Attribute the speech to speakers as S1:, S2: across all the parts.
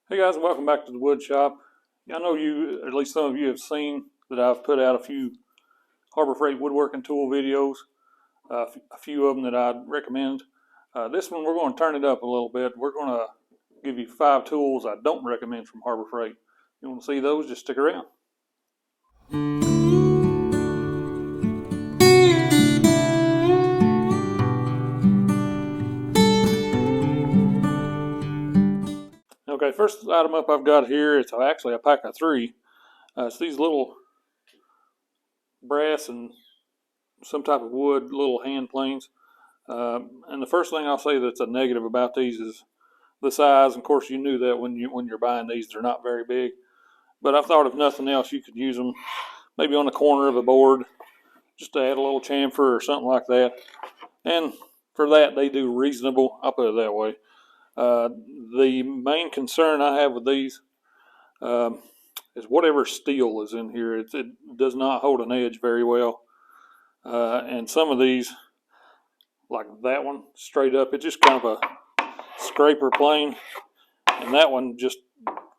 S1: Hey guys, and welcome back to the wood shop. I know you, or at least some of you, have seen that I've put out a few Harbor Freight woodworking tool videos, a few of them that I'd recommend. This one we're going to turn it up a little bit. We're going to give you 5 tools I don't recommend from Harbor Freight. You want to see those? Just stick around. Okay, first item up I've got here, it's actually a pack of 3. It's these little brass and some type of wood little hand planes. And the first thing I'll say that's a negative about these is the size. Of course, you knew that when you're buying these, they're not very big. But I thought if nothing else, you could use them maybe on the corner of a board just to add a little chamfer or something like that. And for that, they do reasonable. I'll put it that way. The main concern I have with these is whatever steel is in here. It does not hold an edge very well. And some of these, like that one, straight up, it's just kind of a scraper plane. And that one just,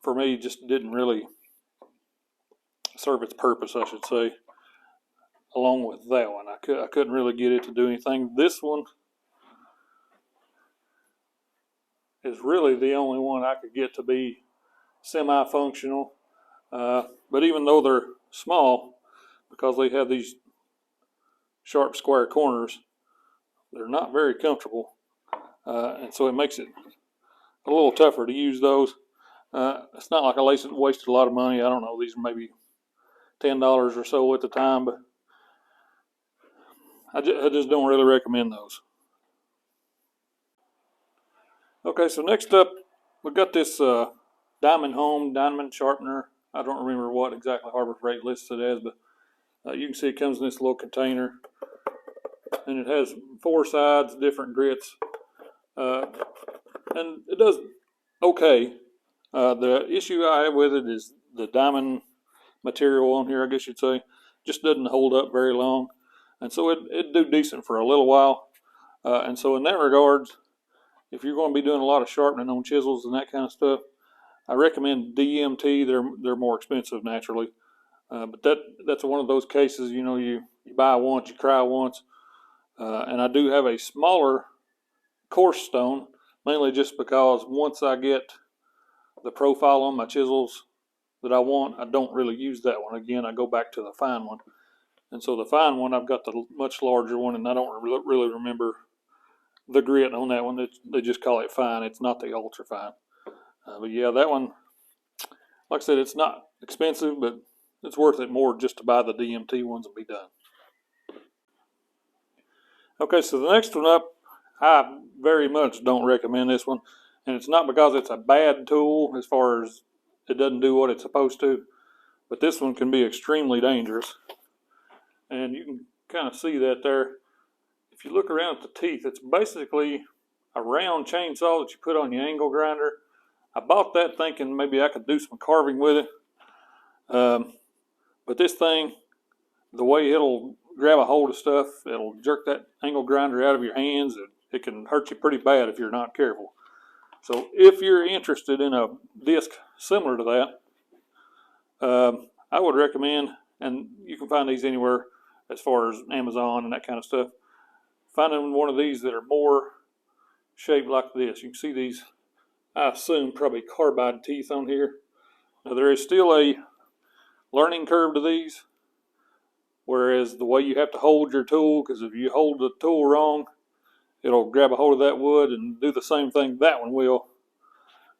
S1: for me, just didn't really serve its purpose, I should say, along with that one. I couldn't really get it to do anything. This one is really the only one I could get to be semi-functional. But even though they're small, because they have these sharp square corners, they're not very comfortable. And so it makes it a little tougher to use those. It's not like I wasted a lot of money. I don't know, these are maybe $10 or so at the time, but I just don't really recommend those. Okay, so next up, we've got this diamond sharpener. I don't remember what exactly Harbor Freight lists it as, but you can see it comes in this little container, and it has 4 sides, different grits, and it does okay. The issue I have with it is the diamond material on here, I guess you'd say, just doesn't hold up very long, and so it'd do decent for a little while. And so in that regards, if you're going to be doing a lot of sharpening on chisels and that kind of stuff, I recommend DMT. They're more expensive naturally, but that's one of those cases. You buy once, you cry once. And I do have a smaller coarse stone, mainly just because once I get the profile on my chisels that I want, I don't really use that one again. I go back to the fine one, and so the fine one, I've got the much larger one, and I don't really remember the grit on that one. They just call it fine. It's not the ultra fine. But yeah, that one, like I said, it's not expensive, but it's worth it more just to buy the DMT ones and be done. Okay, so the next one up, I very much don't recommend this one. And it's not because it's a bad tool as far as it doesn't do what it's supposed to, but this one can be extremely dangerous. And you can kind of see that there. If you look around at the teeth, it's basically a round chainsaw that you put on your angle grinder. I bought that thinking maybe I could do some carving with it. But this thing, the way it'll grab a hold of stuff, it'll jerk that angle grinder out of your hands. It can hurt you pretty bad if you're not careful. So if you're interested in a disc similar to that, I would recommend, and you can find these anywhere as far as Amazon and that kind of stuff, finding one of these that are more shaped like this. You can see these, I assume, probably carbide teeth on here. Now there is still a learning curve to these, whereas the way you have to hold your tool, because if you hold the tool wrong, it'll grab a hold of that wood and do the same thing that one will.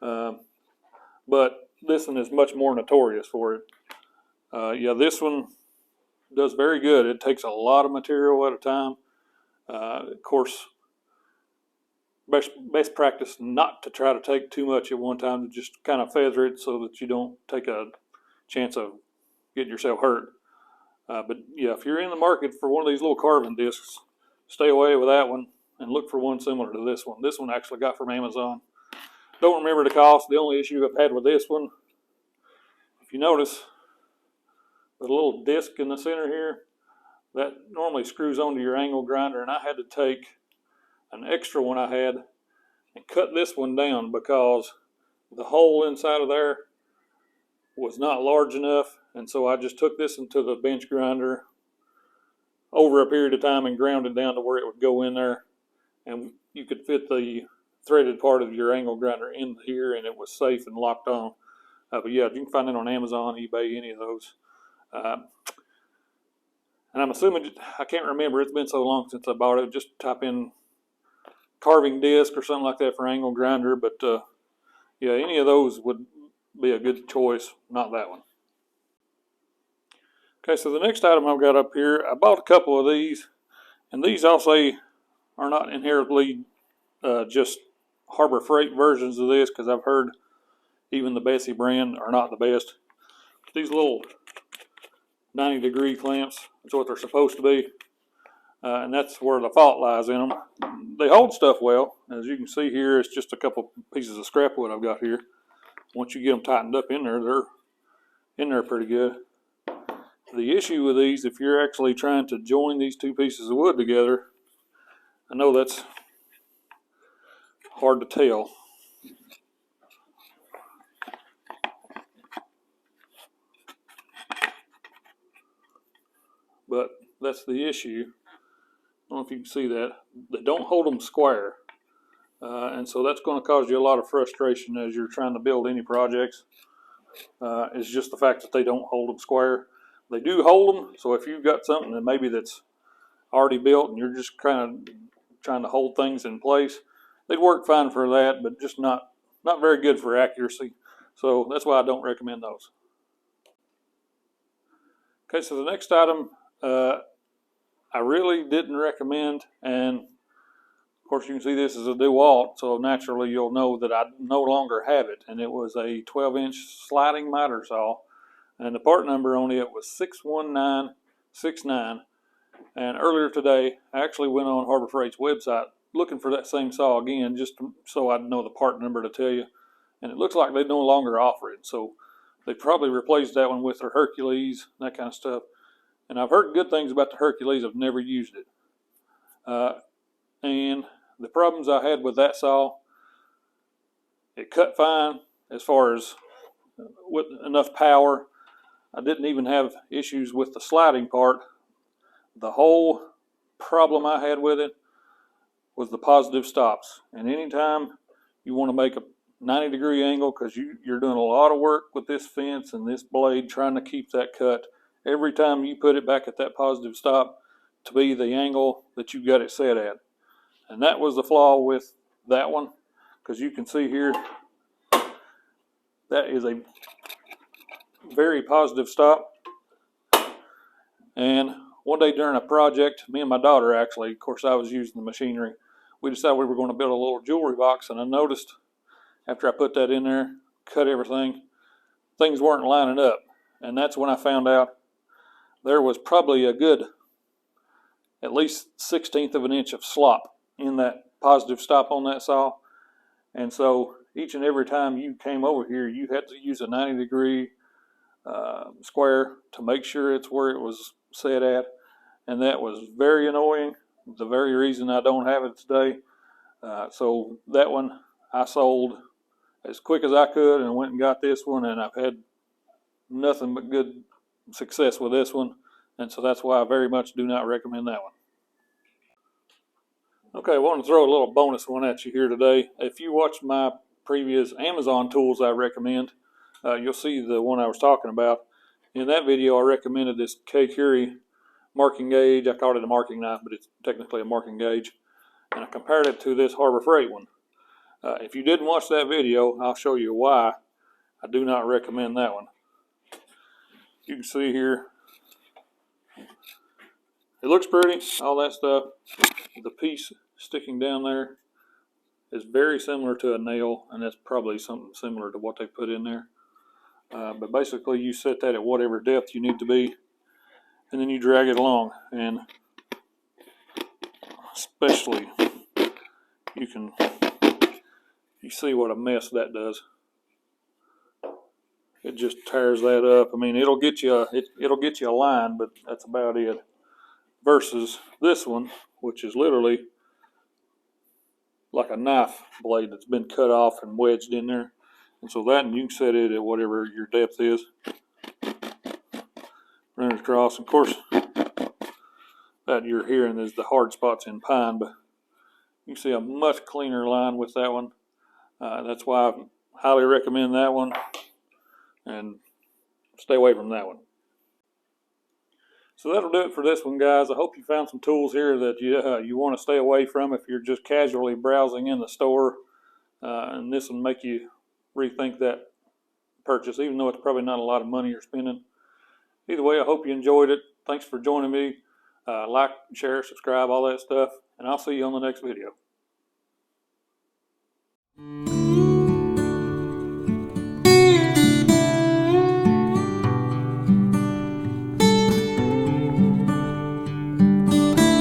S1: But this one is much more notorious for it. Yeah, this one does very good. It takes a lot of material at a time. Of course, best practice not to try to take too much at one time, to just kind of feather it so that you don't take a chance of getting yourself hurt. But yeah, if you're in the market for one of these little carving discs, stay away with that one and look for one similar to this one. This one I actually got from Amazon. Don't remember the cost. The only issue I've had with this one, if you notice, the little disc in the center here, that normally screws onto your angle grinder, and I had to take an extra one I had and cut this one down because the hole inside of there was not large enough, and so I just took this into the bench grinder over a period of time and ground it down to where it would go in there, and you could fit the threaded part of your angle grinder in here, and it was safe and locked on. But yeah, you can find it on Amazon, eBay, any of those. And I'm assuming, I can't remember, it's been so long since I bought it, just type in carving disc or something like that for angle grinder, but yeah, any of those would be a good choice, not that one. Okay, so the next item I've got up here, I bought a couple of these, and these I'll say are not inherently just Harbor Freight versions of this, because I've heard even the Bessie brand are not the best. These little 90-degree clamps, that's what they're supposed to be, and that's where the fault lies in them. They hold stuff well. As you can see here, it's just a couple pieces of scrap wood I've got here. Once you get them tightened up in there, they're in there pretty good. The issue with these, if you're actually trying to join these two pieces of wood together, I know that's hard to tell, but that's the issue. I don't know if you can see that. They don't hold them square, and so that's going to cause you a lot of frustration as you're trying to build any projects. It's just the fact that they don't hold them square. They do hold them, so if you've got something that maybe that's already built and you're just kind of trying to hold things in place, they'd work fine for that, but just not very good for accuracy. So that's why I don't recommend those. Okay, so the next item I really didn't recommend, and of course you can see this is a DeWalt, so naturally you'll know that I no longer have it, and it was a 12-inch sliding miter saw, and the part number on it was 61969. And earlier today, I actually went on Harbor Freight's website looking for that same saw again, just so I'd know the part number to tell you. And it looks like they no longer offer it. So they probably replaced that one with their Hercules, that kind of stuff. And I've heard good things about the Hercules. I've never used it. And the problems I had with that saw, it cut fine as far as with enough power. I didn't even have issues with the sliding part. The whole problem I had with it was the positive stops. And anytime you want to make a 90-degree angle, because you're doing a lot of work with this fence and this blade trying to keep that cut, every time you put it back at that positive stop to be the angle that you got it set at. And that was the flaw with that one, because you can see here that is a very positive stop. And one day during a project, me and my daughter actually, of course I was using the machinery, we decided we were going to build a little jewelry box, and I noticed after I put that in there, cut everything, things weren't lining up. And that's when I found out there was probably a good at least 1/16 of an inch of slop in that positive stop on that saw. And so each and every time you came over here, you had to use a 90-degree square to make sure it's where it was set at. And that was very annoying, the very reason I don't have it today. So that one I sold as quick as I could and went and got this one, and I've had nothing but good success with this one, and so that's why I very much do not recommend that one. Okay, I want to throw a little bonus one at you here today. If you watched my previous Amazon tools I recommend, you'll see the one I was talking about. In that video I recommended this K Curie marking gauge. I called it a marking knife, but it's technically a marking gauge, and I compared it to this Harbor Freight one. If you didn't watch that video, I'll show you why I do not recommend that one. You can see here, it looks pretty, all that stuff. The piece sticking down there is very similar to a nail, and that's probably something similar to what they put in there. But basically you set that at whatever depth you need to be, and then you drag it along, and especially you see what a mess that does. It just tears that up. I mean, it'll get you a line, but that's about it. Versus this one, which is literally like a knife blade that's been cut off and wedged in there. And so that, and you can set it at whatever your depth is. Run it across. Of course, that you're hearing is the hard spots in pine, but you can see a much cleaner line with that one. That's why I highly recommend that one, and stay away from that one. So that'll do it for this one, guys. I hope you found some tools here that you want to stay away from if you're just casually browsing in the store, and this will make you rethink that purchase, even though it's probably not a lot of money you're spending. Either way, I hope you enjoyed it. Thanks for joining me. Like, share, subscribe, all that stuff, and I'll see you on the next video.